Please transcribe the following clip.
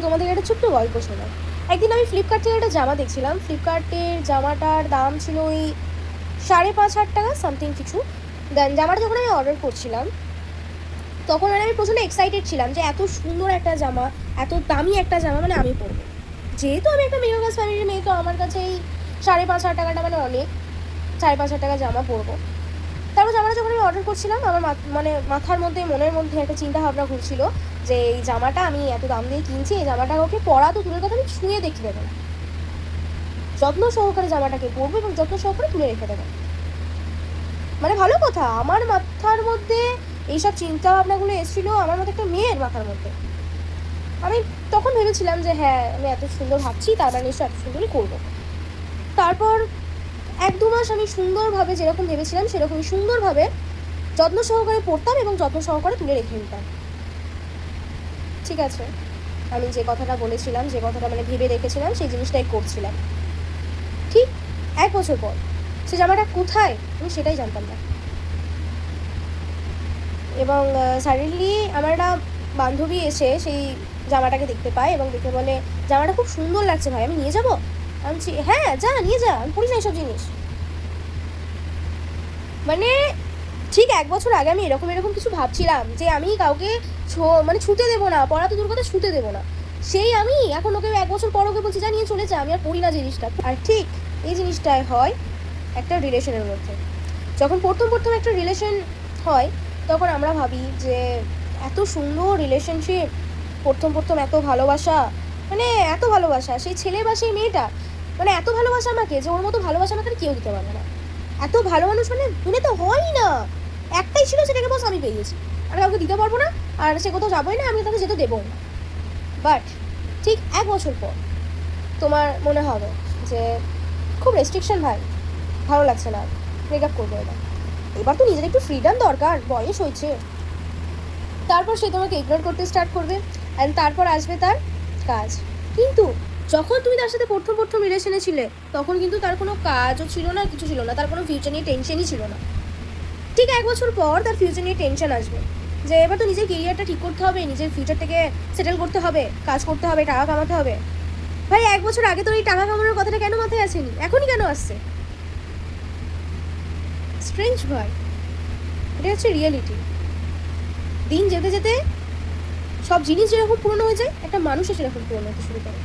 তোমাদের একটা ছোট্ট গল্প শোনাই। একদিন আমি ফ্লিপকার্ট থেকে একটা জামা দেখছিলাম। ফ্লিপকার্টের জামাটার দাম ছিল ওই 5,500 টাকা সামথিং কিছু। দেন জামাটা যখন আমি অর্ডার করছিলাম তখন আমি প্রচণ্ড এক্সাইটেড ছিলাম যে এত সুন্দর একটা জামা, এত দামি একটা জামা মানে আমি পরবো। যেহেতু আমি একটা মিডল ক্লাস ফ্যামিলির মেয়ে, তো আমার কাছে এই 5,500 টাকাটা মানে অনেক। 5,500 টাকা জামা পরবো। তারপর জামাটা যখন আমি অর্ডার করছিলাম আমার মাথার মধ্যে, মনের মধ্যে একটা চিন্তা ভাবনা ঘুরছিল যে এই জামাটা আমি এত দাম দিয়ে কিনছি, এই জামাটা ওকে পরা তো দূরের কথা, আমি ছুঁয়ে দেখে দেবো না, যত্ন সহকারে জামাটাকে পরবো এবং যত্ন সহকারে তুলে রেখে দেবো। মানে ভালো কথা, আমার মাথার মধ্যে এইসব চিন্তা ভাবনাগুলো এসেছিলো আমার মতো একটা মেয়ের মাথার মধ্যে। আমি তখন ভেবেছিলাম যে হ্যাঁ, আমি এত সুন্দর ভাবছি, তার মানে নিশ্চয়ই এত সুন্দরই করবো। তারপর 1-2 মাস আমি সুন্দরভাবে যেরকম ভেবেছিলাম সেরকমই সুন্দরভাবে যত্ন সহকারে পড়তাম এবং যত্ন সহকারে তুলে রেখে দিতাম। ঠিক আছে, আমি যে কথাটা বলেছিলাম, যে কথাটা মানে ভেবে রেখেছিলাম, সেই জিনিসটাই করছিলাম। ঠিক 1 বছর পর সে জামাটা কোথায় আমি সেটাই জানতাম না। এবং সাডেনলি আমার একটা বান্ধবী এসে সেই জামাটাকে দেখতে পায় এবং দেখে বলে, জামাটা খুব সুন্দর লাগছে ভাই, আমি নিয়ে যাবো? আমি বলছি হ্যাঁ যা নিয়ে যা, আমি পড়ি না এইসব জিনিস। মানে ঠিক 1 বছর আগে আমি এরকম কিছু ভাবছিলাম যে আমি কাউকে মানে ছুতে দেবো না, পড়া তো দূর কথা, ছুতে দেবো না। সেই আমি এখন ওকে 1 বছর পর ওকে বলছি যা নিয়ে চলে যা, আমি আর পড়ি না জিনিসটা। আর ঠিক এই জিনিসটাই হয় একটা রিলেশনের মধ্যে। যখন প্রথম একটা রিলেশন হয় তখন আমরা ভাবি যে এত সুন্দর রিলেশনশিপ, প্রথম এত ভালোবাসা, মানে এত ভালোবাসা, সেই ছেলে বা সেই মেয়েটা মানে এত ভালোবাসা আমাকে যে ওর মতো ভালোবাসা আমাকে কেউ দিতে পারবে না। এত ভালো মানুষ মানে দুনিয়া তো হয়ই না। একটাই ছিল, সেটাকে বস আমি পেয়ে গেছি, আমি কাউকে দিতে পারবো না, আর সে কোথাও যাবোই না, আমি তাকে যেতে দেবো না। বাট ঠিক 1 বছর পর তোমার মনে হবে যে খুব রেস্ট্রিকশন ভাই, ভালো লাগছে না, ব্রেকআপ করবো। এবার তো নিজের একটু ফ্রিডম দরকার, বয়স হয়েছে। তারপর সে তোমাকে ইগনোর করতে স্টার্ট করবে, অ্যান্ড তারপর আসবে তার কাজ। কিন্তু যখন তুমি তার সাথে প্রথম রিলেশনে ছিলে তখন কিন্তু তার কোনো কাজও ছিল না, কিছু ছিল না, তার কোনো ফিউচার নিয়ে টেনশনই ছিল না। ঠিক 1 বছর পর তার ফিউচার নিয়ে টেনশন আসবে যে এবার তো নিজের কেরিয়ারটা ঠিক করতে হবে, নিজের ফিউচারটাকে সেটেল করতে হবে, কাজ করতে হবে, টাকা কামাতে হবে। ভাই 1 বছর আগে তোর এই টাকা কামানোর কথাটা কেন মাথায় আসেনি, এখনই কেন আসছে? স্ট্রেঞ্জ ভাই, এটা হচ্ছে রিয়েলিটি। দিন যেতে যেতে সব জিনিস যেরকম পুরনো হয়ে যায়, একটা মানুষও সেরকম পুরনো হতে শুরু করে।